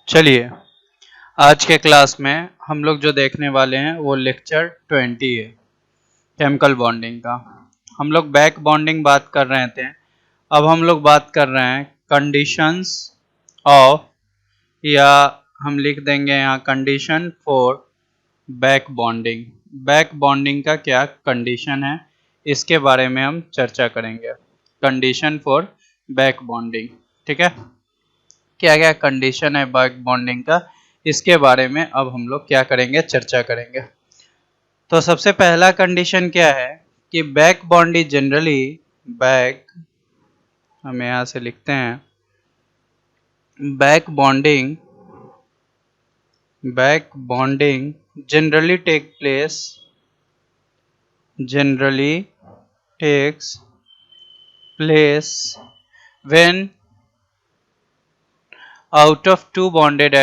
चलिए आज के क्लास में हम लोग जो देखने वाले हैं वो लेक्चर 20 है केमिकल बॉन्डिंग का। हम लोग बैक बॉन्डिंग बात कर रहे थे, अब हम लोग बात कर रहे हैं कंडीशंस ऑफ, या हम लिख देंगे यहाँ condition for back bonding. Back bonding का क्या कंडीशन है इसके बारे में हम चर्चा करेंगे। कंडीशन फॉर बैक बॉन्डिंग, ठीक है, क्या क्या कंडीशन है बैक बॉन्डिंग का, इसके बारे में अब हम लोग क्या करेंगे, चर्चा करेंगे। तो सबसे पहला कंडीशन क्या है कि बैक बॉन्डिंग जनरली, बैक हम यहां से लिखते हैं, back bonding generally takes place when out of two bonded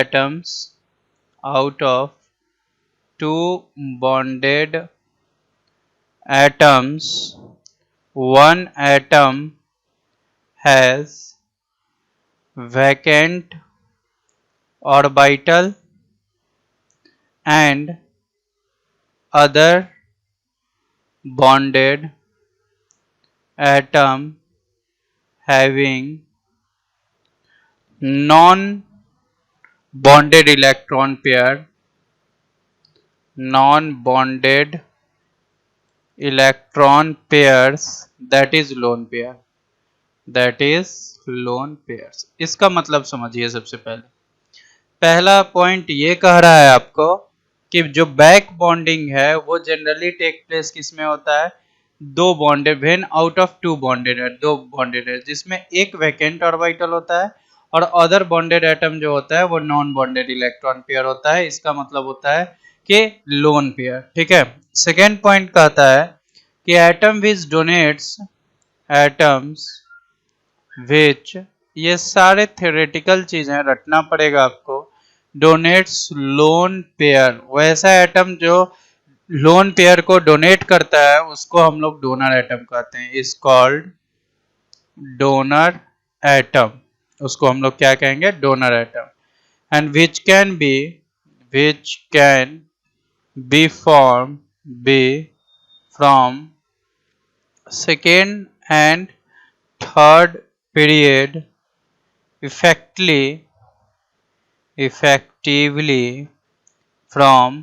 atoms, one atom has vacant orbital and other bonded atom having non-bonded electron pair, that is lone pairs। इसका मतलब समझिए। सबसे पहला पॉइंट ये कह रहा है आपको कि जो बैक बॉन्डिंग है वो जनरली टेक प्लेस किस में होता है, दो bonded, when out of two bonded है, दो बॉन्डेड है जिसमें एक वैकेंट ऑर्बिटल होता है और अदर बॉन्डेड एटम जो होता है वो नॉन बॉन्डेड इलेक्ट्रॉन पेयर होता है। इसका मतलब होता है कि लोन पेयर, ठीक है। सेकेंड पॉइंट कहता है कि एटम्स विच, ये सारे थ्योरेटिकल चीजें रटना पड़ेगा आपको, डोनेट्स लोन पेयर, वैसा एटम जो लोन पेयर को डोनेट करता है उसको हम लोग डोनर एटम कहते हैं, इज कॉल्ड डोनर एटम। उसको हम लोग क्या कहेंगे, donor atom. And which can be from second and third period effectively from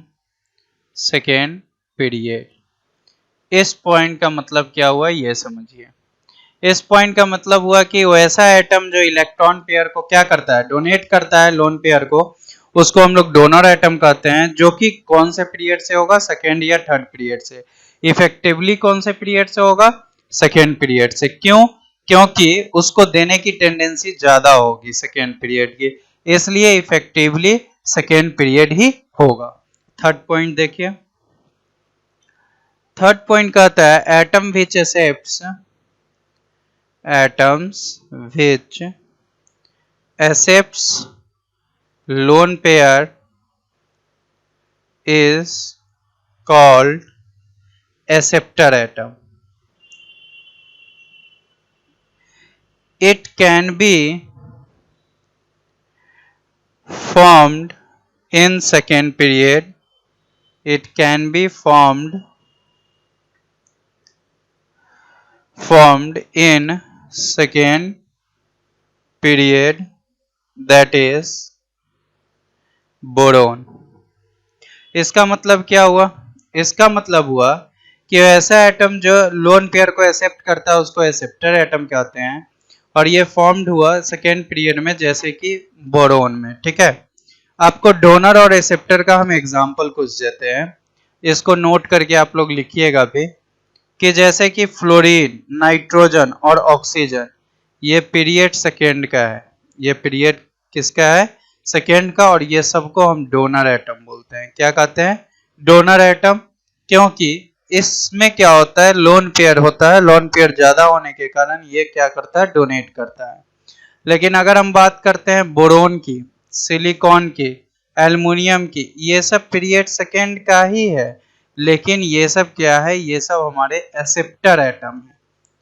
second period. इस पॉइंट का मतलब क्या हुआ ये समझिए। इस पॉइंट का मतलब हुआ कि वैसा एटम जो इलेक्ट्रॉन पेयर को क्या करता है, डोनेट करता है लोन पेयर को, उसको हम लोग डोनर एटम कहते हैं, जो कि कौन से पीरियड से होगा, सेकेंड या थर्ड पीरियड से। इफेक्टिवली कौन से पीरियड से होगा, सेकेंड पीरियड से। क्यों? क्योंकि उसको देने की टेंडेंसी ज्यादा होगी सेकेंड पीरियड की, इसलिए इफेक्टिवली सेकेंड पीरियड ही होगा। थर्ड पॉइंट देखिए। थर्ड पॉइंट कहता है atoms which accepts lone pair is called acceptor atom. It can be formed in second period. It can be formed in second period, that is boron. इसका मतलब क्या हुआ, इसका मतलब हुआ कि ऐसा एटम जो लोन पेयर को एक्सेप्ट करता है उसको एक्सेप्टर एटम कहते हैं, और ये फॉर्म्ड हुआ सेकेंड पीरियड में, जैसे कि बोरोन में, ठीक है। आपको डोनर और एक्सेप्टर का हम एग्जांपल कुछ देते हैं, इसको नोट करके आप लोग लिखिएगा भी, कि जैसे कि फ्लोरीन, नाइट्रोजन और ऑक्सीजन, ये पीरियड सेकेंड का है, ये पीरियड किसका है, सेकेंड का, और ये सबको हम डोनर एटम बोलते हैं। क्या कहते हैं, डोनर एटम। क्योंकि इसमें क्या होता है, लोन पेयर होता है, लोन पेयर ज्यादा होने के कारण ये क्या करता है, डोनेट करता है। लेकिन अगर हम बात करते हैं बोरोन की, सिलिकॉन की, एल्युमिनियम की, ये सब पीरियड सेकेंड का ही है, लेकिन ये सब क्या है, ये सब हमारे एक्सेप्टर एटम है,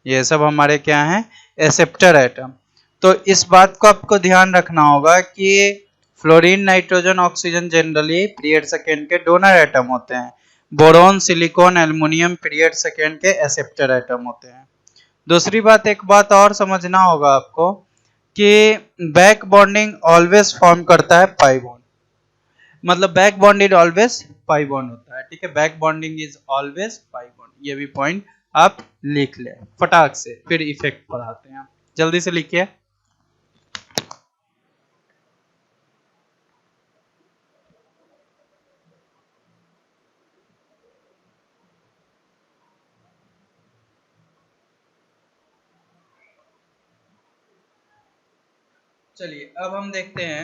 ये सब हमारे क्या है, एक्सेप्टर एटम। तो इस बात को आपको ध्यान रखना होगा कि fluorine, nitrogen, oxygen generally period second के डोनर एटम होते हैं। Boron, silicon, aluminium period second के एक्सेप्टर एटम होते हैं। दूसरी बात, एक बात और समझना होगा आपको कि बैक बॉन्डिंग ऑलवेज फॉर्म करता है पाई बॉन्ड, मतलब back bonding always pi bond होता है, ठीक है। Back bonding is always pi bond, ये भी पॉइंट आप लिख ले फटाक से, फिर इफेक्ट पढ़ाते हैं। जल्दी से लिखिए। चलिए अब हम देखते हैं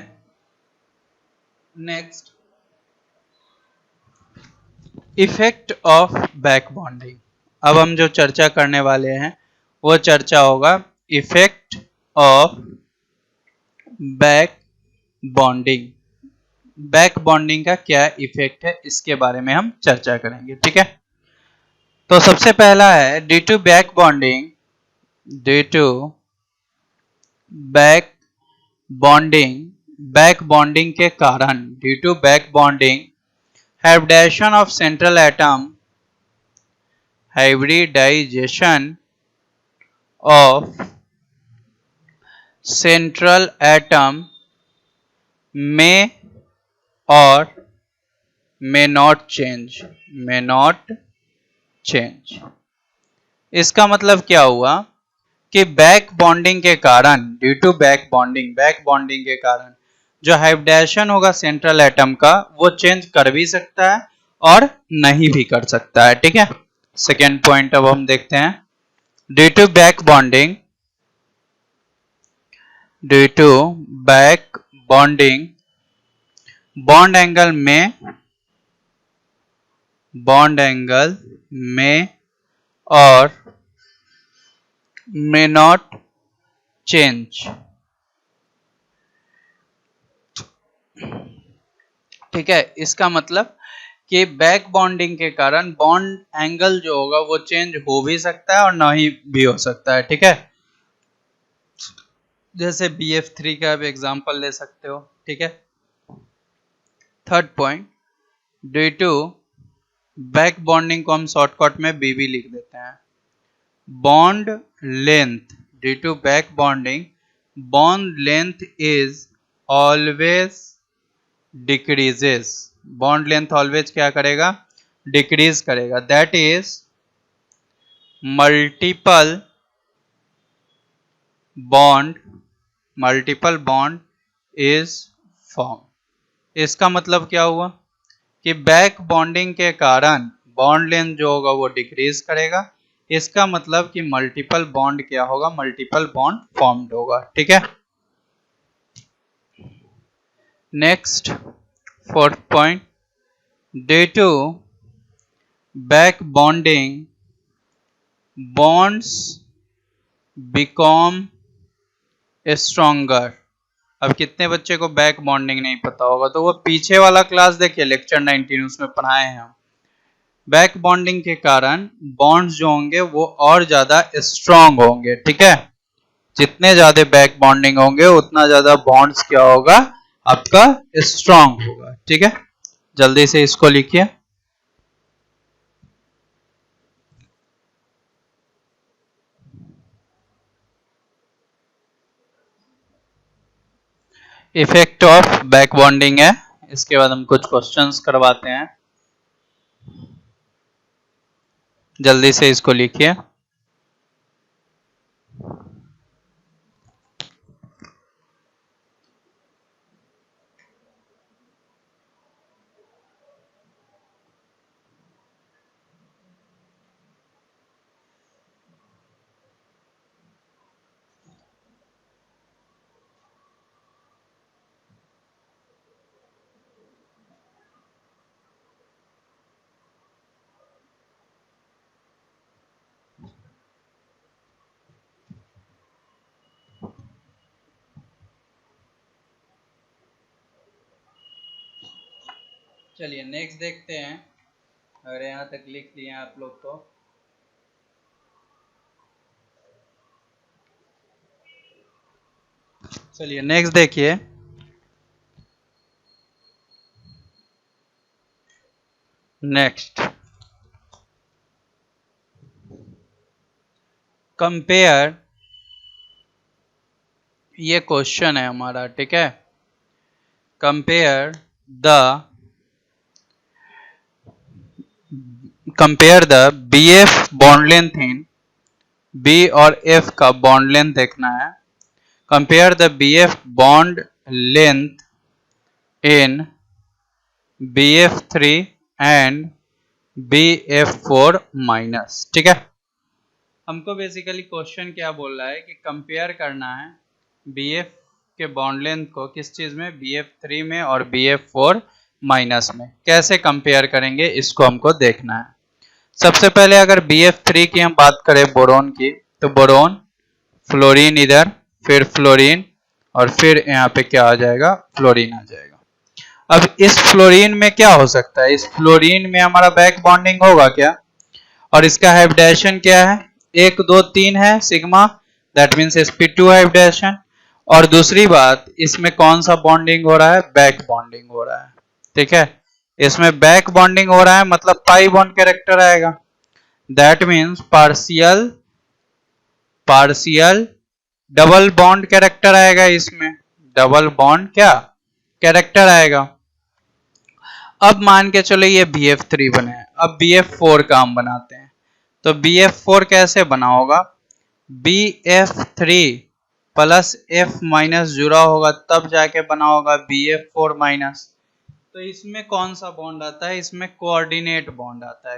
next, effect of back bonding. अब हम जो चर्चा करने वाले हैं वो चर्चा होगा effect of back bonding. Back bonding का क्या इफेक्ट है इसके बारे में हम चर्चा करेंगे, ठीक है। तो सबसे पहला है due to back bonding, due to back bonding, back bonding के कारण, due to back bonding hybridisation of central atom, hybridisation of central atom में और may not change, may not change. इसका मतलब क्या हुआ कि बैक बॉन्डिंग के कारण, due to back bonding, back bonding के कारण जो हाइब्रिडाइजेशन होगा सेंट्रल एटम का वो चेंज कर भी सकता है और नहीं भी कर सकता है, ठीक है। सेकेंड पॉइंट अब हम देखते हैं, due to back bonding, due to back bonding bond angle में, बॉन्ड एंगल में और मे नॉट चेंज, ठीक है। इसका मतलब कि बैक बॉन्डिंग के कारण बॉन्ड एंगल जो होगा वो चेंज हो भी सकता है और नहीं भी हो सकता है, ठीक है। जैसे BF3 का आप एग्जांपल ले सकते हो, ठीक है। Third point, due to back bonding को हम शॉर्टकट में BB लिख देते हैं। Bond length, due to back bonding bond length is always decreases, bond length always क्या करेगा, डिक्रीज करेगा। That is multiple bond, multiple bond is form. इसका मतलब क्या हुआ कि बैक बॉन्डिंग के कारण बॉन्ड लेंथ जो होगा वो डिक्रीज करेगा। इसका मतलब कि मल्टीपल बॉन्ड क्या होगा, मल्टीपल बॉन्ड फॉर्म्ड होगा, ठीक है। Next fourth point, due to back bonding bonds become stronger. अब कितने बच्चे को बैक बॉन्डिंग नहीं पता होगा, तो वो पीछे वाला क्लास देखिए लेक्चर 19, उसमें पढ़ाए हैं हम। बैक बॉन्डिंग के कारण बॉन्ड्स जो होंगे वो और ज्यादा स्ट्रॉन्ग होंगे, ठीक है। जितने ज्यादा बैक बॉन्डिंग होंगे उतना ज्यादा बॉन्ड्स क्या होगा, आपका स्ट्रॉन्ग होगा, ठीक है। जल्दी से इसको लिखिए। इफेक्ट ऑफ बैक बॉन्डिंग है, इसके बाद हम कुछ क्वेश्चंस करवाते हैं। जल्दी से इसको लिखिए। चलिए नेक्स्ट देखते हैं, अगर यहाँ तक लिख लिए आप लोग तो चलिए नेक्स्ट देखिए, नेक्स्ट, कंपेयर, ये क्वेश्चन है हमारा, ठीक है। Compare the B F bond length in, B और एफ का बॉन्ड लेंथ देखना है। Compare the B F bond length in BF3 and BF4 minus, ठीक है। हमको बेसिकली क्वेश्चन क्या बोल रहा है कि कंपेयर करना है BF के बॉन्ड लेंथ को किस चीज में, BF3 में और BF4 माइनस में। कैसे कंपेयर करेंगे इसको हमको देखना है। सबसे पहले अगर BF3 की हम बात करें बोरोन की, तो बोरोन, फ्लोरीन इधर, फिर फ्लोरीन, और फिर यहाँ पे क्या आ जाएगा, फ्लोरीन आ जाएगा। अब इस फ्लोरीन में क्या हो सकता है, इस फ्लोरीन में हमारा बैक बॉन्डिंग होगा क्या, और इसका हाइब्रिडाइजेशन क्या है, 1 2 3 है sigma, that means sp2 hybridisation. और दूसरी बात, इसमें कौन सा बॉन्डिंग हो रहा है, बैक बॉन्डिंग हो रहा है, ठीक है। इसमें बैक बॉन्डिंग हो रहा है मतलब पाई बॉन्ड कैरेक्टर आएगा, that means partial double bond character आएगा, इसमें डबल बॉन्ड क्या कैरेक्टर आएगा। अब मान के चलो ये BF3 बने हैं, अब BF4 का हम बनाते हैं। तो BF4 कैसे बना होगा, BF3 प्लस F माइनस जुड़ा होगा तब जाके बना होगा BF4 माइनस। तो इसमें कौन सा बॉन्ड आता है, इसमें कोऑर्डिनेट बॉन्ड आता है,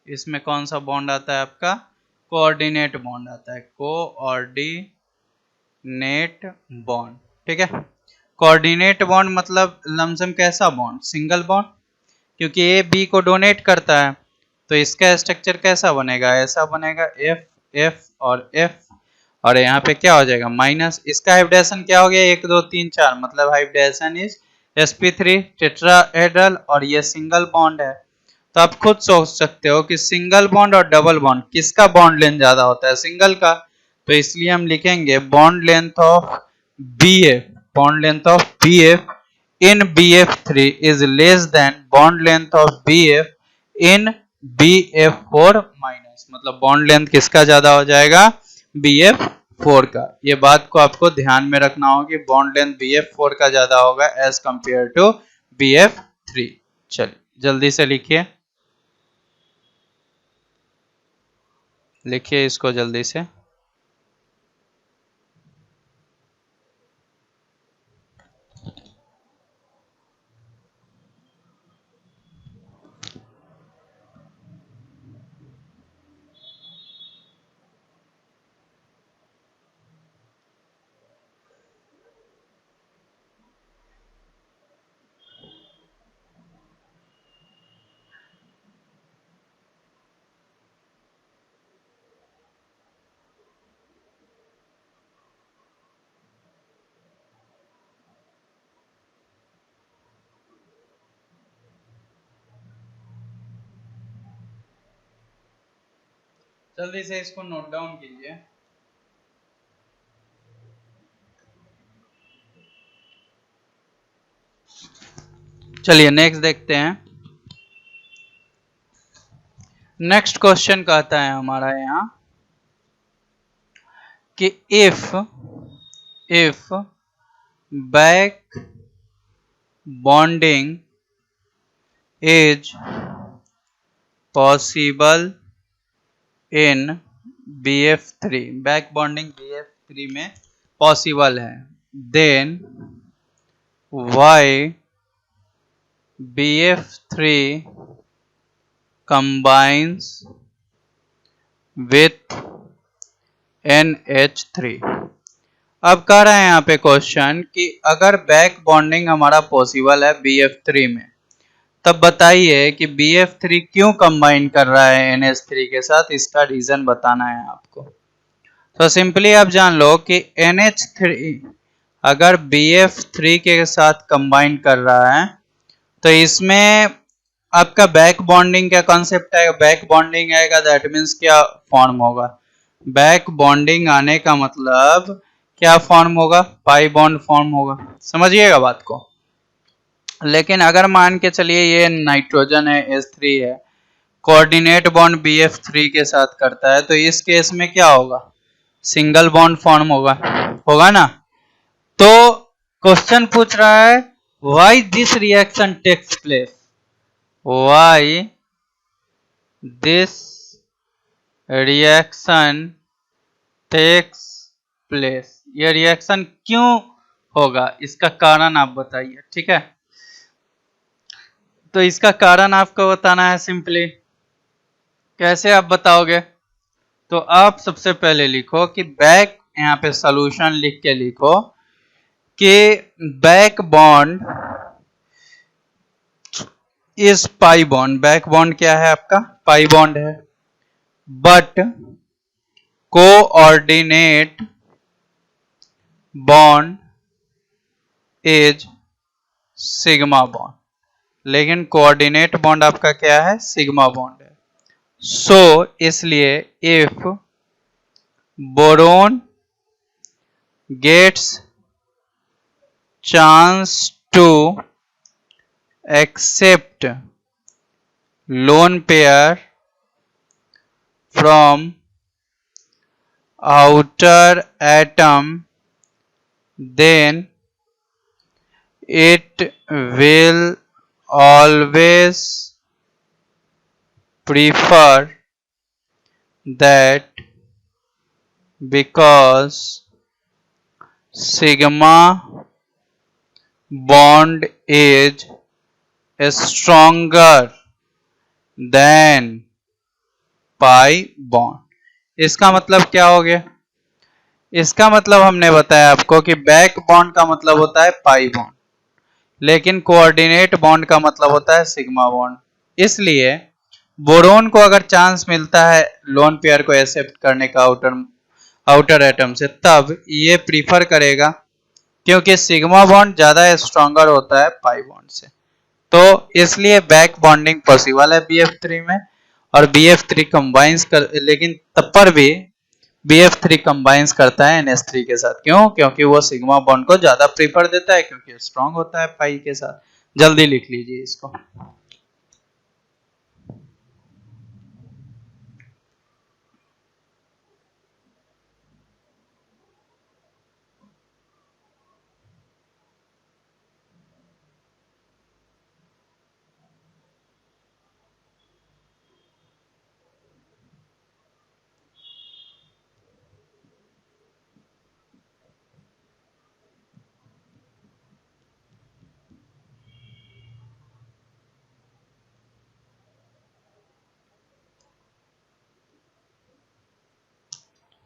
इसमें कौन सा बॉन्ड आता है आपका, कोऑर्डिनेट बॉन्ड आता है, कोऑर्डिनेट बॉन्ड, ठीक है। कोऑर्डिनेट बॉन्ड मतलब लमसम कैसा बॉन्ड, सिंगल बॉन्ड, क्योंकि ए बी को डोनेट करता है। तो इसका स्ट्रक्चर कैसा बनेगा, ऐसा बनेगा, एफ एफ और एफ, और यहाँ पे क्या हो जाएगा माइनस। इसका हाइब्रिडाइजेशन क्या हो गया, 1 2 3 4, मतलब हाइब्रिडाइजेशन इज sp3 टेट्राहेड्रल, और ये सिंगल बॉन्ड है। तो आप खुद सोच सकते हो कि सिंगल बॉन्ड और डबल बॉन्ड किसका बॉन्ड लेंथ ज्यादा होता है, सिंगल का। तो इसलिए हम लिखेंगे bond length of BF, bond length of BF in BF3 is less than bond length of BF in BF4 minus, मतलब bond length किसका ज्यादा हो जाएगा, BF4 का। ये बात को आपको ध्यान में रखना होगा कि bond length BF4 का ज्यादा होगा as compared to BF3। चलिए जल्दी से लिखिए इसको जल्दी से। जल्दी से इसको नोट डाउन कीजिए। चलिए नेक्स्ट देखते हैं। नेक्स्ट क्वेश्चन कहता है हमारा यहाँ कि if back bonding is possible in BF3, back bonding BF3 में पॉसिबल है, then Y BF3 combines with NH3। अब कह रहे हैं यहाँ पे क्वेश्चन कि अगर बैक बॉन्डिंग हमारा पॉसिबल है BF3 में, तब बताइए कि BF3 क्यों कंबाइन कर रहा है NH3 के साथ, इसका रीजन बताना है आपको। तो सिंपली आप जान लो कि NH3 अगर BF3 के साथ कंबाइन कर रहा है तो इसमें आपका बैक बॉन्डिंग का कॉन्सेप्ट आएगा, बैक बॉन्डिंग आएगा, दैट मीन्स क्या फॉर्म होगा, बैक बॉन्डिंग आने का मतलब क्या फॉर्म होगा, पाई बॉन्ड फॉर्म होगा। समझिएगा बात को। लेकिन अगर मान के चलिए ये नाइट्रोजन है, H3 है, कोऑर्डिनेट बॉन्ड BF3 के साथ करता है, तो इस केस में क्या होगा? सिंगल बॉन्ड फॉर्म होगा, होगा ना? तो क्वेश्चन पूछ रहा है why this reaction takes place, why this reaction takes place, ये रिएक्शन क्यों होगा, इसका कारण आप बताइए, ठीक है? तो इसका कारण आपको बताना है सिंपली। कैसे आप बताओगे? तो आप सबसे पहले लिखो कि बैक, यहाँ पे सॉल्यूशन लिख के लिखो कि back bond is pi bond, back bond क्या है आपका? पाई बॉन्ड है, but coordinate bond is sigma bond, लेकिन कोऑर्डिनेट बॉन्ड आपका क्या है? सिग्मा बॉन्ड है। सो इसलिए if boron gets chance to accept lone pair from outer atom, then it will always prefer that because sigma bond is stronger than pi bond। इसका मतलब क्या हो गया? इसका मतलब हमने बताया आपको कि बैक बॉन्ड का मतलब होता है पाई बॉन्ड, लेकिन कोऑर्डिनेट बॉन्ड का मतलब होता है सिग्मा बॉन्ड। इसलिए बोरोन को अगर चांस मिलता है लोन पेयर को एक्सेप्ट करने का आउटर एटम से, तब ये प्रीफर करेगा, क्योंकि सिग्मा बॉन्ड ज्यादा स्ट्रॉन्गर होता है पाई बॉन्ड से। तो इसलिए बैक बॉन्डिंग पॉसिबल है BF3 में, और BF3 कंबाइंस कर, लेकिन तब पर भी BF3 कंबाइंस करता है NH3 के साथ। क्यों? क्योंकि वो सिग्मा बॉन्ड को ज्यादा प्रीफर देता है, क्योंकि स्ट्रांग होता है पाई के साथ। जल्दी लिख लीजिए इसको।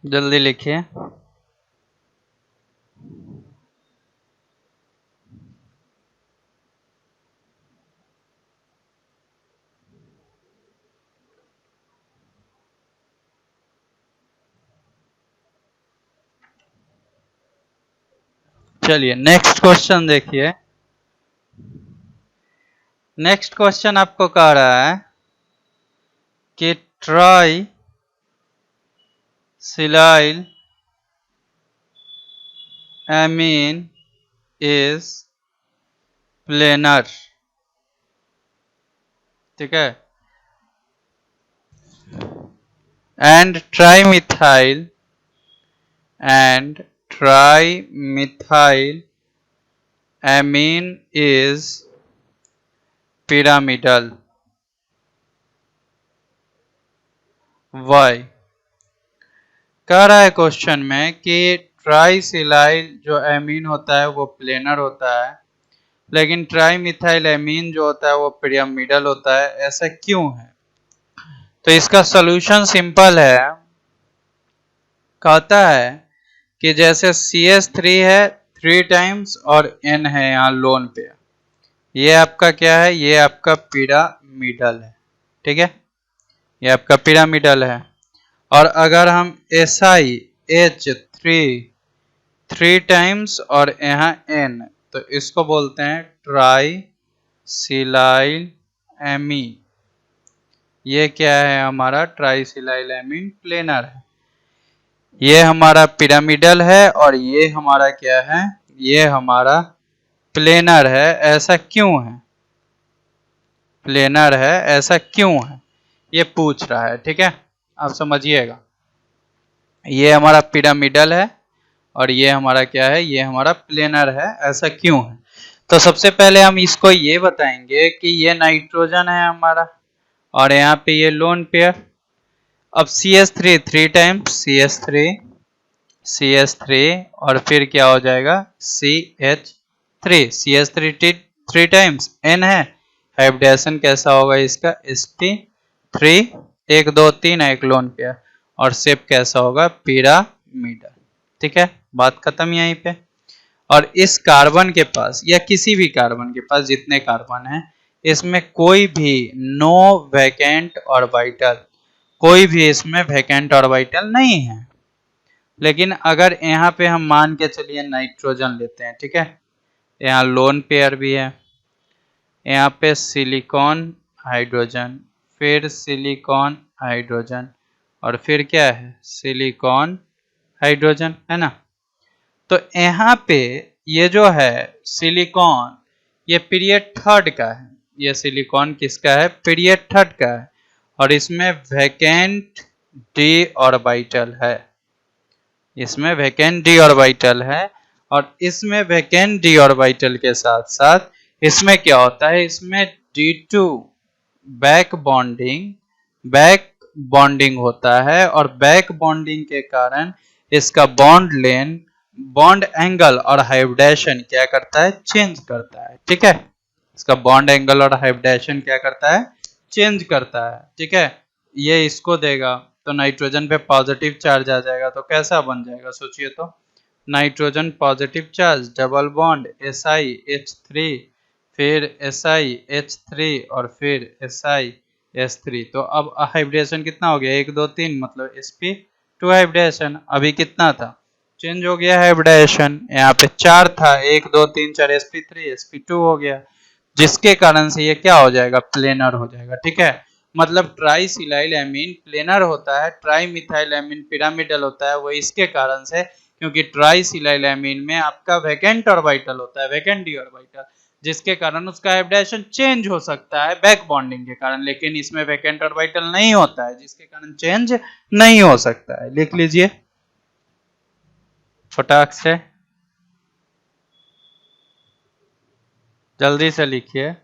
जल्दी लिखिए। चलिए नेक्स्ट क्वेश्चन देखिए। नेक्स्ट क्वेश्चन आपको कह रहा है कि try silyl amine is planar, ठीक है, and trimethyl amine is pyramidal। Why? कह रहा है क्वेश्चन में कि ट्राइसिलाइल जो एमीन होता है वो प्लेनर होता है, लेकिन ट्राइमिथाइल एमीन जो होता है वो पिरामिडल होता है। ऐसा क्यों है? तो इसका सॉल्यूशन सिंपल है। कहता है कि जैसे CH3 है 3 टाइम्स और N है यहाँ लोन पे, ये आपका क्या है? ये आपका पिरामिडल है, ठीक है, ये आपका पिरामिडल है। और अगर हम SiH3 टाइम्स और यहाँ N, तो इसको बोलते हैं ट्राइसिलाइल एमीन। ये क्या है? हमारा ट्राइसिलाइल एमीन प्लेनर है। ये हमारा पिरामिडल है, और ये हमारा क्या है? ये हमारा प्लेनर है ऐसा क्यों है, प्लेनर है ऐसा क्यों है, ये पूछ रहा है। ठीक है, आप समझिएगा, ये हमारा पिरामिडल है और ये हमारा क्या है, ये हमारा प्लेनर है, ऐसा क्यों है। तो सबसे पहले हम इसको ये बताएंगे कि ये नाइट्रोजन है हमारा और यहाँ पे ये लोन पेयर। अब CH3 3 टाइम्स CH3 और फिर क्या हो जाएगा CH3 3 टाइम्स N है, हाइब्रिडेशन कैसा होगा इसका sp3 1 2 3 एक लोन पेयर और शेप कैसा होगा पिरामिडल। ठीक है, बात खत्म यहीं पे। और इस कार्बन के पास या किसी भी कार्बन के पास जितने कार्बन हैं इसमें कोई भी नो वैकेंट ऑर्बिटल, कोई भी इसमें वैकेंट ऑर्बिटल नहीं है। लेकिन अगर यहाँ पे हम मान के चलिए नाइट्रोजन लेते हैं, ठीक है, यहाँ लोन पेयर भी है, यहाँ पे सिलिकॉन हाइड्रोजन, फिर सिलिकॉन हाइड्रोजन और फिर क्या है सिलिकॉन हाइड्रोजन, है ना। तो यहाँ पे ये जो है सिलिकॉन, ये पीरियड थर्ड का है, ये सिलिकॉन किसका है पीरियड थर्ड का है और इसमें वैकेंट डी ऑर्बिटल है, इसमें वैकेंट डी ऑर्बिटल है। और इसमें वैकेंट डी ऑर्बिटल के साथ साथ इसमें क्या होता है, इसमें D2 बैक बॉन्डिंग होता है और बैक बॉन्डिंग के कारण इसका बॉन्ड लेंथ, बॉन्ड एंगल और हाइब्रिडेशन क्या करता है चेंज करता है। ठीक है, इसका बॉन्ड एंगल और हाइब्रिडेशन क्या करता है चेंज करता है। ठीक है, ये इसको देगा तो नाइट्रोजन पे पॉजिटिव चार्ज आ जाएगा, तो कैसा बन जाएगा सोचिए तो, nitrogen positive charge double bond SiH3 फिर SiH3 और फिर SiH3। तो अब हाइब्रिडेशन कितना हो गया 1 2 3 मतलब sp2 हाइब्रिडेशन, अभी कितना था चेंज हो गया हाइब्रिडेशन, यहाँ पे 4 था 1 2 3 4 sp3 sp2 हो गया, जिसके कारण से ये क्या हो जाएगा प्लेनर हो जाएगा। ठीक है, मतलब ट्राइसिलाइल एमीन प्लेनर होता है, ट्राई मिथाइल एमीन पिरामिडल होता है, वो इसके कारण से क्योंकि ट्राइसिलाइल एमीन में आपका वैकेंट ऑर्बिटल होता है, वैकेंट डी ऑर्बिटल, जिसके कारण उसका हाइब्रिडेशन चेंज हो सकता है बैक बॉन्डिंग के कारण, लेकिन इसमें वैकेंट ऑर्बिटल नहीं होता है जिसके कारण चेंज नहीं हो सकता है। लिख लीजिए फटाक से, जल्दी से लिखिए।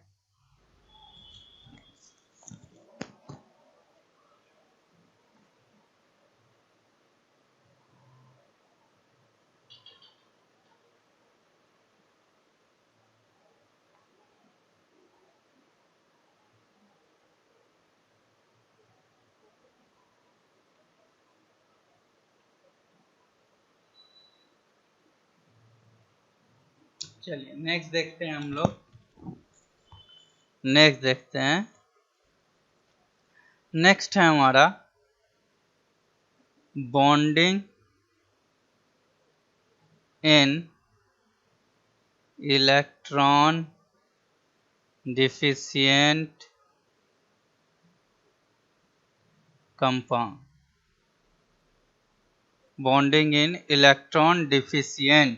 चलिए नेक्स्ट देखते हैं हम लोग, नेक्स्ट देखते हैं। नेक्स्ट है हमारा bonding in electron deficient compound, bonding in electron deficient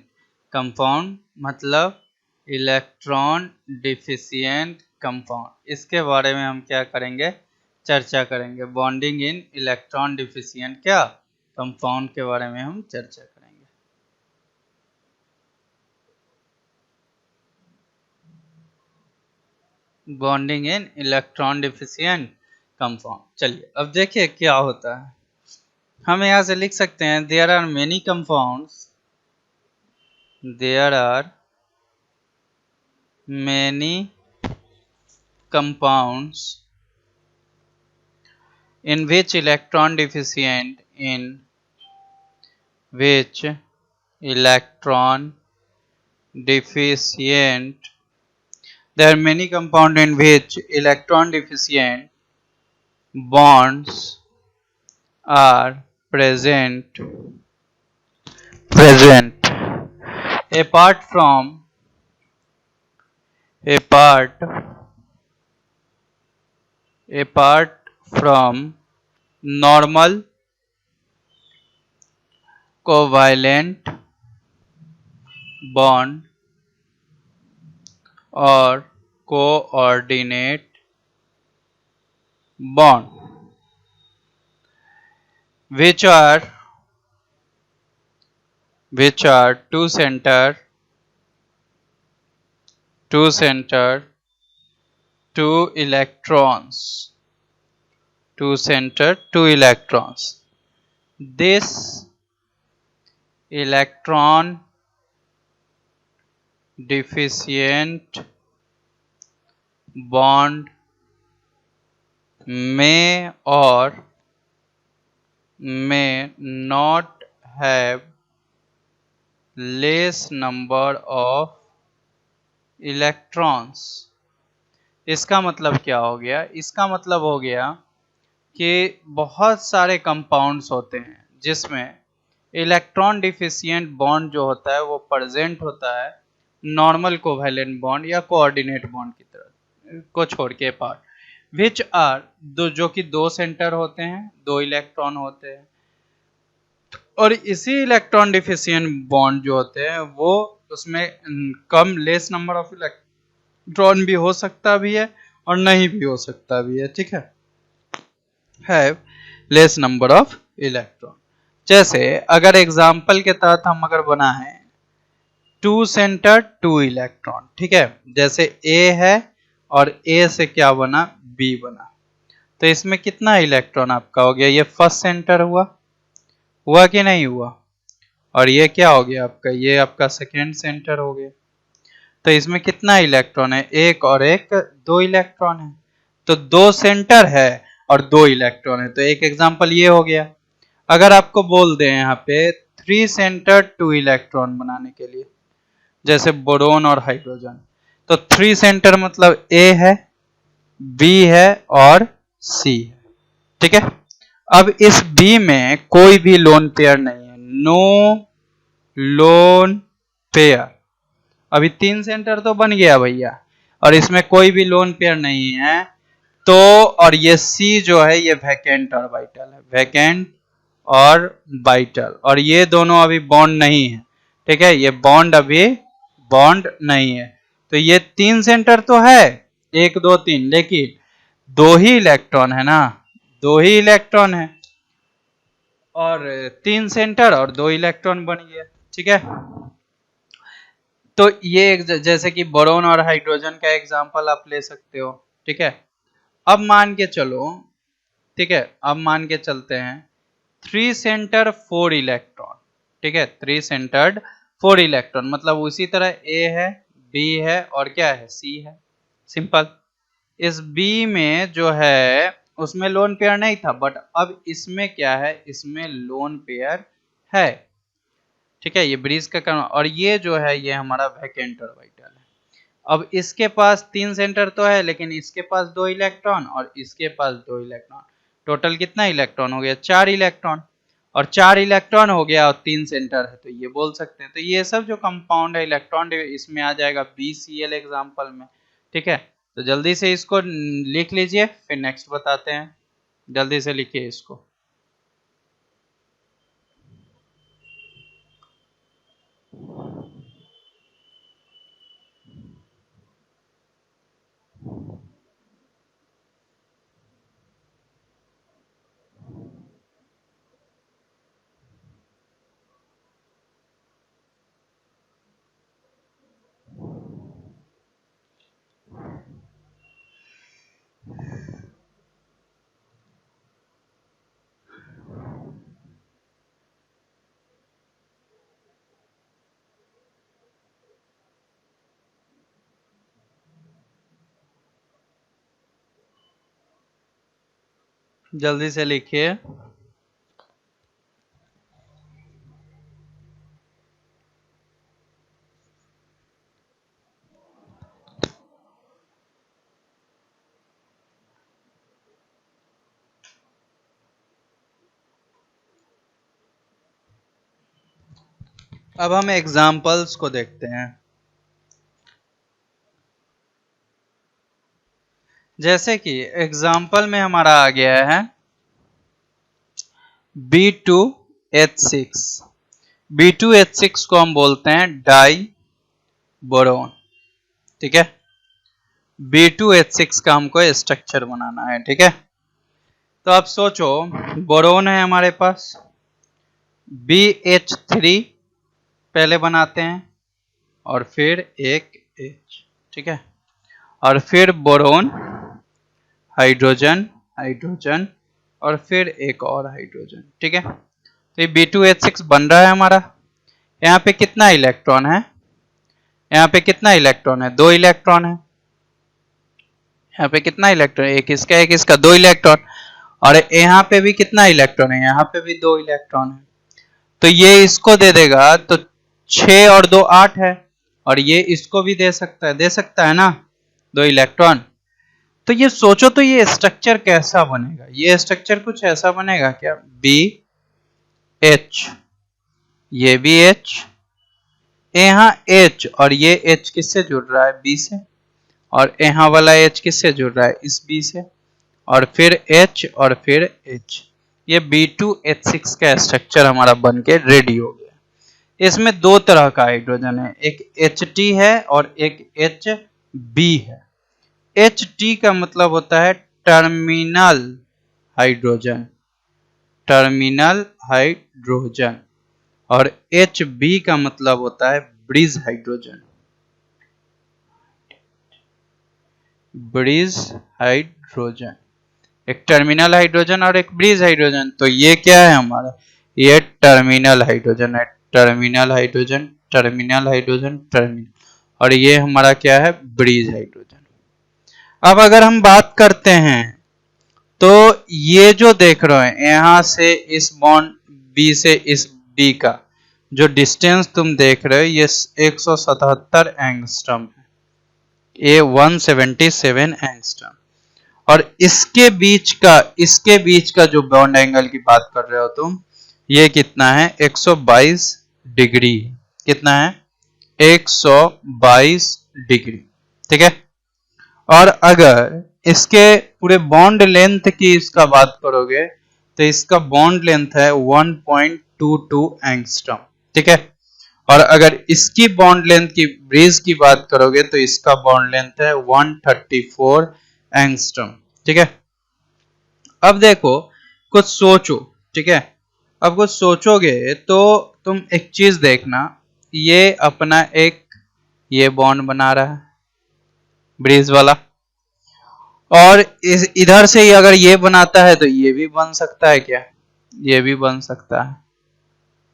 compound मतलब इलेक्ट्रॉन डिफिशिएंट कंपाउंड, इसके बारे में हम क्या करेंगे चर्चा करेंगे। बॉन्डिंग इन इलेक्ट्रॉन डिफिशिएंट क्या कंपाउंड के बारे में हम चर्चा करेंगे। Bonding in electron deficient compound, चलिए अब देखिए क्या होता है। हम यहाँ से लिख सकते हैं there are many compounds, there are many compounds in which electron deficient there are many compounds in which electron deficient bonds are present apart from normal covalent bond और coordinate bond which are two center, two electrons, this electron deficient bond may or may not have less number of electrons। इसका मतलब क्या हो गया? इसका मतलब हो गया कि बहुत सारे कंपाउंड्स होते हैं जिसमें इलेक्ट्रॉन डिफिशिएंट बॉन्ड जो होता है वो प्रेजेंट होता है नॉर्मल कोवैलेंट बॉन्ड या कोऑर्डिनेट बॉन्ड की तरह को छोड़ के पार्ट, विच आर दो, जो कि दो सेंटर होते हैं, दो इलेक्ट्रॉन होते हैं, और इसी इलेक्ट्रॉन डिफिशिएंट बॉन्ड जो होते हैं वो उसमें कम लेस नंबर ऑफ इलेक्ट्रॉन भी हो सकता भी है और नहीं भी हो सकता भी है, ठीक है, have less number of electron. जैसे अगर एग्जाम्पल के तहत हम अगर बनाए टू सेंटर टू इलेक्ट्रॉन, ठीक है, जैसे ए है और ए से क्या बना, बी बना, तो इसमें कितना इलेक्ट्रॉन आपका हो गया, ये फर्स्ट सेंटर हुआ कि नहीं हुआ, और ये क्या हो गया आपका, ये आपका सेकेंड सेंटर हो गया, तो इसमें कितना इलेक्ट्रॉन है, एक और एक, दो इलेक्ट्रॉन है, तो दो सेंटर है और दो इलेक्ट्रॉन है, तो एक एग्जांपल ये हो गया। अगर आपको बोल दें यहाँ पे थ्री सेंटर टू इलेक्ट्रॉन बनाने के लिए, जैसे बोरोन और हाइड्रोजन, तो थ्री सेंटर मतलब ए है, बी है और सी है, ठीक है। अब इस बी में कोई भी लोन पेयर नहीं है, नो लोन पेयर, अभी तीन सेंटर तो बन गया भैया, और इसमें कोई भी लोन पेयर नहीं है, तो और ये सी जो है ये वैकेंट और वाइटल है, वैकेंट और वाइटल, और ये दोनों अभी बॉन्ड नहीं है, ठीक है, ये बॉन्ड अभी बॉन्ड नहीं है, तो ये तीन सेंटर तो है, एक दो तीन, लेकिन दो ही इलेक्ट्रॉन है ना, दो ही इलेक्ट्रॉन है, और तीन सेंटर और दो इलेक्ट्रॉन बन गया, ठीक है। तो ये जैसे कि बोरोन और हाइड्रोजन का एग्जांपल आप ले सकते हो, ठीक है। अब मान के चलो, ठीक है, अब मान के चलते हैं थ्री सेंटर फोर इलेक्ट्रॉन, ठीक है, थ्री सेंटर्ड फोर इलेक्ट्रॉन, मतलब उसी तरह ए है, बी है और क्या है, सी है, सिंपल। इस बी में जो है उसमें लोन पेयर नहीं था, बट अब इसमें क्या है, इसमें लोन पेयर है, ठीक है, ये ब्रिज का कारण, और ये जो है ये हमारा वैकेंट और वाइटल है। अब इसके पास तीन सेंटर तो है, लेकिन इसके पास दो इलेक्ट्रॉन और इसके पास दो इलेक्ट्रॉन, टोटल कितना इलेक्ट्रॉन हो गया, चार इलेक्ट्रॉन, और चार इलेक्ट्रॉन हो गया और तीन सेंटर है, तो ये बोल सकते हैं, तो ये सब जो कंपाउंड है इलेक्ट्रॉन इसमें आ जाएगा BCl एग्जाम्पल में, ठीक है। तो जल्दी से इसको लिख लीजिए, फिर नेक्स्ट बताते हैं, जल्दी से लिखिए इसको। जल्दी से लिखिए। अब हम एग्जाम्पल्स को देखते हैं। जैसे कि एग्जाम्पल में हमारा आ गया है B2H6, B2H6 को हम बोलते हैं डाई बोरोन, ठीक है। B2H6 का हमको स्ट्रक्चर बनाना है, ठीक है। तो आप सोचो, बोरोन है हमारे पास, BH3 पहले बनाते हैं और फिर एक H, ठीक है, और फिर बोरोन, हाइड्रोजन हाइड्रोजन और फिर एक और हाइड्रोजन, ठीक है। तो ये B2H6 बन रहा है हमारा। यहाँ पे कितना इलेक्ट्रॉन है? यहाँ पे कितना इलेक्ट्रॉन है? 2 इलेक्ट्रॉन है। यहाँ पे कितना इलेक्ट्रॉन? एक इसका 2 इलेक्ट्रॉन। और यहाँ पे भी कितना इलेक्ट्रॉन है? यहाँ पे भी 2 इलेक्ट्रॉन है। तो ये इसको दे देगा, तो 6 और 2 8 है, और ये इसको भी दे सकता है ना 2 इलेक्ट्रॉन। तो ये सोचो, तो ये स्ट्रक्चर कैसा बनेगा? ये स्ट्रक्चर कुछ ऐसा बनेगा क्या? BH, ये भी H, यहाँ H, और ये H किससे जुड़ रहा है? B से, और यहाँ वाला H किससे जुड़ रहा है? इस B से, और फिर H और फिर H। ये B2H6 का स्ट्रक्चर हमारा बन के रेडी हो गया। इसमें 2 तरह का हाइड्रोजन है, एक HT है और एक HB है। HT का मतलब होता है टर्मिनल हाइड्रोजन, टर्मिनल हाइड्रोजन, और HB का मतलब होता है ब्रिज हाइड्रोजन, ब्रिज हाइड्रोजन। एक टर्मिनल हाइड्रोजन और एक ब्रिज हाइड्रोजन। तो ये क्या है हमारा? ये टर्मिनल हाइड्रोजन है, terminal hydrogen, terminal hydrogen, terminal, और ये हमारा क्या है? Bridge hydrogen. अब अगर हम बात करते हैं, तो ये जो देख रहे हैं यहां से इस बॉन्ड बी से इस बी का जो डिस्टेंस तुम देख रहे हो, ये 177 एंगस्ट्रम है, ये 177 एंगस्ट्रम। और इसके बीच का जो बॉन्ड एंगल की बात कर रहे हो तुम, ये कितना है? 122 डिग्री। कितना है? 122 डिग्री, ठीक है। और अगर इसके पूरे बॉन्ड लेंथ की इसका बात करोगे, तो इसका बॉन्ड लेंथ है 1.22 एंगस्ट्रम, ठीक है। और अगर इसकी बॉन्ड लेंथ की, ब्रिज की बात करोगे, तो इसका बॉन्ड लेंथ है 134 एंगस्ट्रम, ठीक है। अब देखो, कुछ सोचो, ठीक है। अब कुछ सोचोगे तो तुम एक चीज देखना, ये अपना एक ये बॉन्ड बना रहा है ब्रिज वाला, और इधर से ही अगर ये बनाता है तो ये भी बन सकता है क्या? ये भी बन सकता है,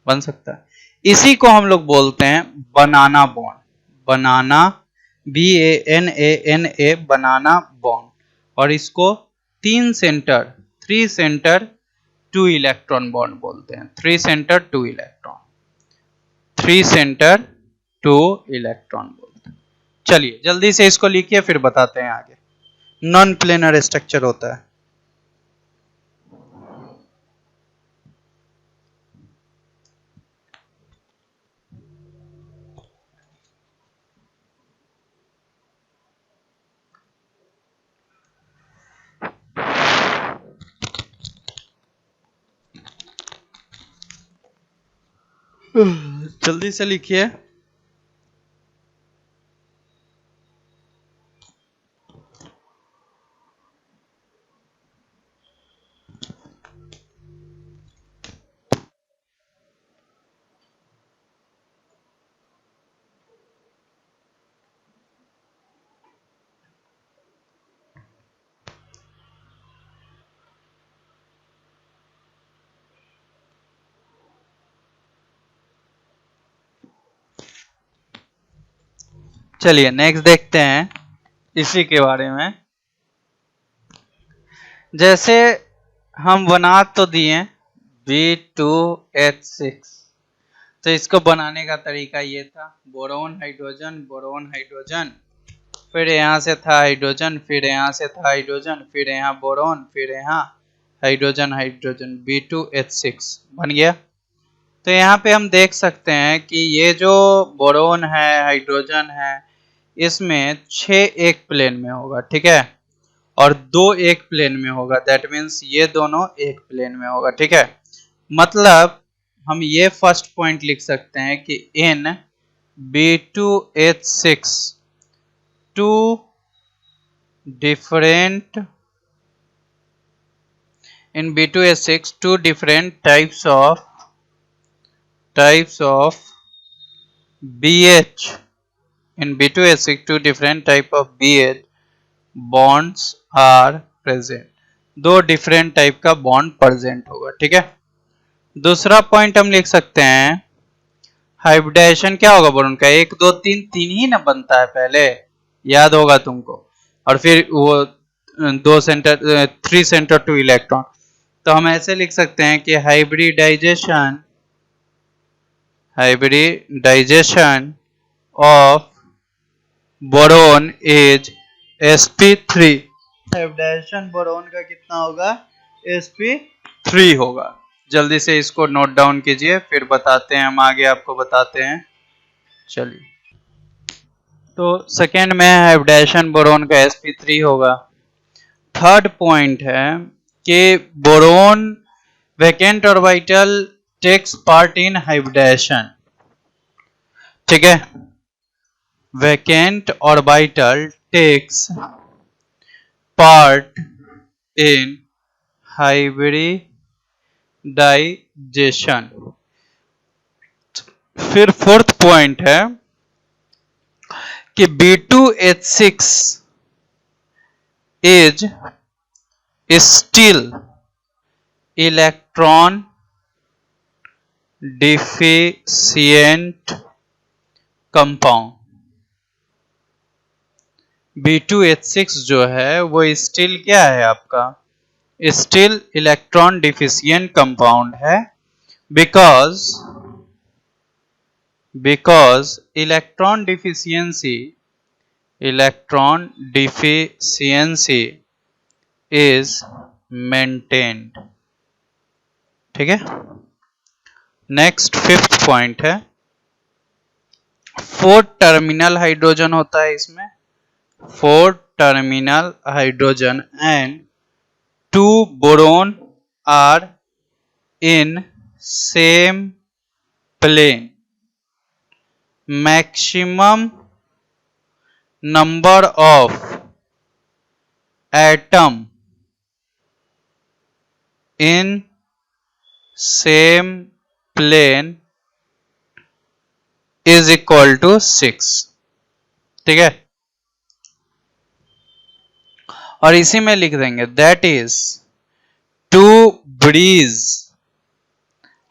बन सकता है। इसी को हम लोग बोलते हैं बनाना बॉन्ड, बनाना, BANANA, बनाना बॉन्ड। और इसको 3 सेंटर 2 इलेक्ट्रॉन बॉन्ड बोलते हैं, 3 सेंटर 2 इलेक्ट्रॉन, 3 सेंटर 2 इलेक्ट्रॉन बोलते हैं। चलिए जल्दी से इसको लिखिए, फिर बताते हैं आगे। नॉन प्लेनर स्ट्रक्चर होता है। जल्दी से लिखिए। चलिए नेक्स्ट देखते हैं इसी के बारे में। जैसे हम बना तो दिए B2H6, तो इसको बनाने का तरीका ये था, बोरोन हाइड्रोजन, बोरोन हाइड्रोजन, फिर यहाँ से था हाइड्रोजन, फिर यहाँ से था हाइड्रोजन, फिर यहाँ बोरोन, फिर यहाँ हाइड्रोजन हाइड्रोजन, B2H6 बन गया। तो यहाँ पे हम देख सकते हैं कि ये जो बोरोन है, हाइड्रोजन है, इसमें 6 एक प्लेन में होगा, ठीक है, और 2 एक प्लेन में होगा। दैट मीन्स ये दोनों एक प्लेन में होगा, ठीक है। मतलब हम ये फर्स्ट पॉइंट लिख सकते हैं कि इन B2H6 2 different in B2H6 two different types of BH. In B2H6 two different type of BH bonds are present. दो डिफरेंट टाइप का बॉन्ड प्रेजेंट होगा, ठीक है। दूसरा पॉइंट हम लिख सकते हैं हाइब्रिडाइजेशन क्या होगा बोरोन का, 1 2 3 3 ही ना बनता है पहले, याद होगा तुमको, और फिर वो 2 सेंटर 3 सेंटर 2 इलेक्ट्रॉन। तो हम ऐसे लिख सकते हैं कि hybridization of boron is sp3। Hybridization boron का कितना होगा, sp3 होगा। जल्दी से इसको नोट डाउन कीजिए, फिर बताते हैं हम आगे, आपको बताते हैं। चलिए, तो सेकेंड में हाइब्रिडाइजेशन बोरोन का sp3 होगा। थर्ड पॉइंट है कि boron vacant orbital takes part in hybridization, ठीक है। Vacant orbital takes part in hybridization. फिर फोर्थ पॉइंट है कि B2H6 is still electron deficient compound. B2H6 जो है वो स्टिल क्या है आपका, स्टिल इलेक्ट्रॉन डिफिशिएंट कंपाउंड है, because electron deficiency is maintained, ठीक है। नेक्स्ट फिफ्थ पॉइंट है 4 टर्मिनल हाइड्रोजन होता है इसमें, 4 terminal hydrogen and 2 boron are in same plane. maximum number of atom in same plane is equal to 6, ठीक है। और इसी में लिख देंगे that is 2 bridge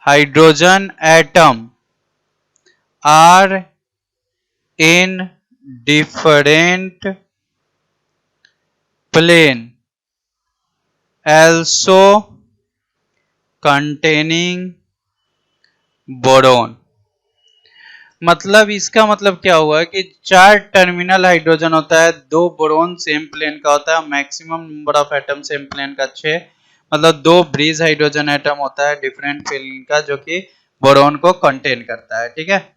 hydrogen atom are in different plane also containing boron। मतलब इसका मतलब क्या हुआ कि 4 टर्मिनल हाइड्रोजन होता है, 2 बोरोन सेम प्लेन का होता है, maximum number of atom same plane का 6, मतलब 2 ब्रीज हाइड्रोजन एटम होता है डिफरेंट प्लेन का जो कि बोरोन को कंटेन करता है, ठीक है।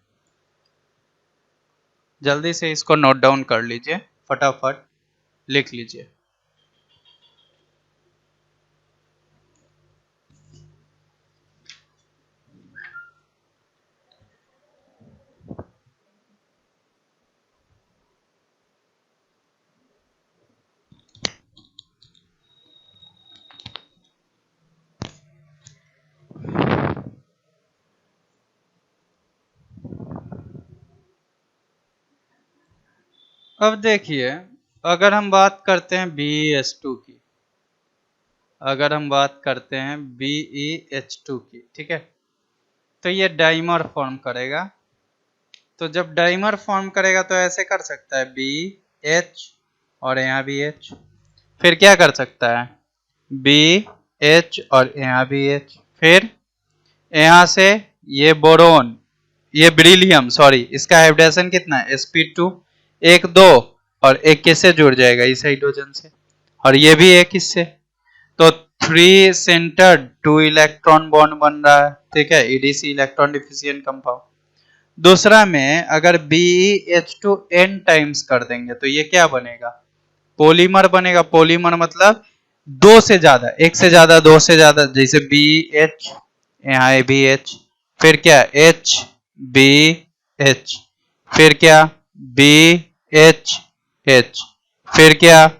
जल्दी से इसको नोट डाउन कर लीजिए, फटाफट लिख लीजिए। अब देखिए, अगर हम बात करते हैं BeH2 की, अगर हम बात करते हैं BeH2 की, ठीक है, तो ये डाइमर फॉर्म करेगा। तो जब डाइमर फॉर्म करेगा तो ऐसे कर सकता है BH और यहाँ भी H, फिर क्या कर सकता है BH और यहाँ भी H, फिर यहाँ से ये बोरोन, ये बेरिलियम, सॉरी, इसका हाइब्रिडाइजेशन कितना है sp2, 1 2 और एक किससे जुड़ जाएगा, इस हाइड्रोजन से, और ये भी एक इससे, तो 3 सेंटर्ड 2 इलेक्ट्रॉन बॉन्ड बन रहा है, ठीक है, EDC इलेक्ट्रॉन डिफिशिएंट कंपाउंड। दूसरा में अगर BeH2 n टाइम्स कर देंगे तो ये क्या बनेगा, पॉलीमर बनेगा। पॉलीमर मतलब 2 से ज्यादा, 1 से ज्यादा, 2 से ज्यादा, जैसे BH, यहाँ BH, फिर क्या H BH, फिर क्या BH H, फिर क्या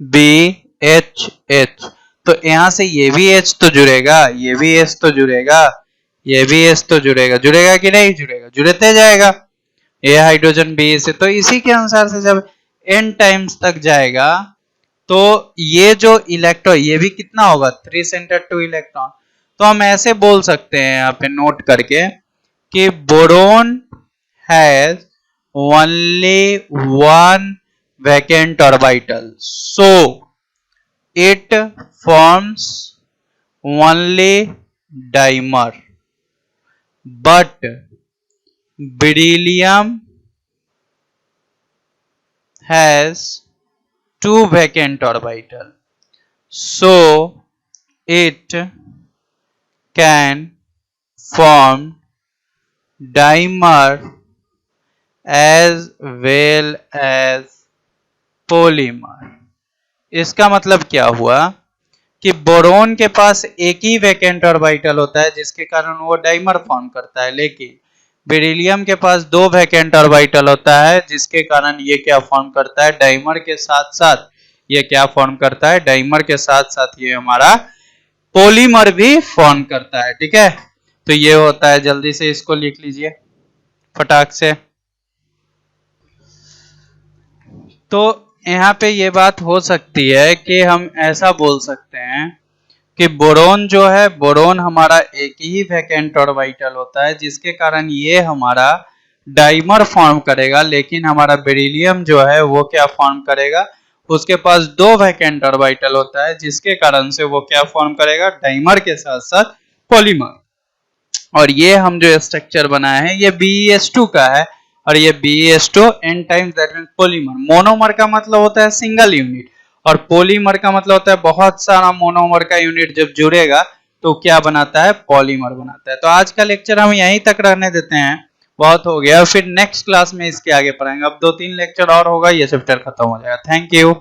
बी एच एच, तो यहां से ये भी H तो जुड़ेगा, ये भी H तो जुड़ेगा, ये भी H तो जुड़ेगा, जुड़ेगा कि नहीं जुड़ेगा, जुड़ते जाएगा ये हाइड्रोजन बी से। तो इसी के अनुसार से जब n टाइम्स तक जाएगा तो ये जो इलेक्ट्रॉन, ये भी कितना होगा 3 सेंटर 2 इलेक्ट्रॉन। तो हम ऐसे बोल सकते हैं यहाँ पे नोट करके कि boron has only one vacant orbital, so it forms only dimer, but beryllium has two vacant orbital, so it can form dimer as well as polymer। इसका मतलब क्या हुआ कि बोरोन के पास एक ही वैकेंट ऑर्बिटल होता है जिसके कारण वो डाइमर फॉर्म करता है, लेकिन बेरिलियम के पास दो वैकेंट ऑर्बिटल होता है जिसके कारण ये क्या फॉर्म करता है, डाइमर के साथ साथ ये क्या फॉर्म करता है, डाइमर के साथ साथ ये हमारा पॉलीमर भी फॉर्म करता है। ठीक है, तो ये होता है, जल्दी से इसको लिख लीजिए फटाक से। तो यहाँ पे ये बात हो सकती है कि हम ऐसा बोल सकते हैं कि बोरोन जो है, बोरोन हमारा एक ही वैकेंट ऑर्बिटल होता है जिसके कारण ये हमारा डाइमर फॉर्म करेगा, लेकिन हमारा बेरिलियम जो है वो क्या फॉर्म करेगा, उसके पास दो वैकेंट ऑर्बिटल होता है जिसके कारण से वो क्या फॉर्म करेगा, डाइमर के साथ साथ पॉलीमर। और ये हम जो स्ट्रक्चर बनाए हैं ये BeS2 का है, और ये BeS2 n times that means polymer. Monomer का मतलब होता है सिंगल यूनिट, और पॉलीमर का मतलब होता है बहुत सारा मोनोमर का यूनिट जब जुड़ेगा तो क्या बनाता है, पॉलीमर बनाता है। तो आज का लेक्चर हम यहीं तक रहने देते हैं, बहुत हो गया, फिर नेक्स्ट क्लास में इसके आगे पढ़ाएंगे। अब 2-3 लेक्चर और होगा, ये चैप्टर खत्म हो जाएगा। Thank you.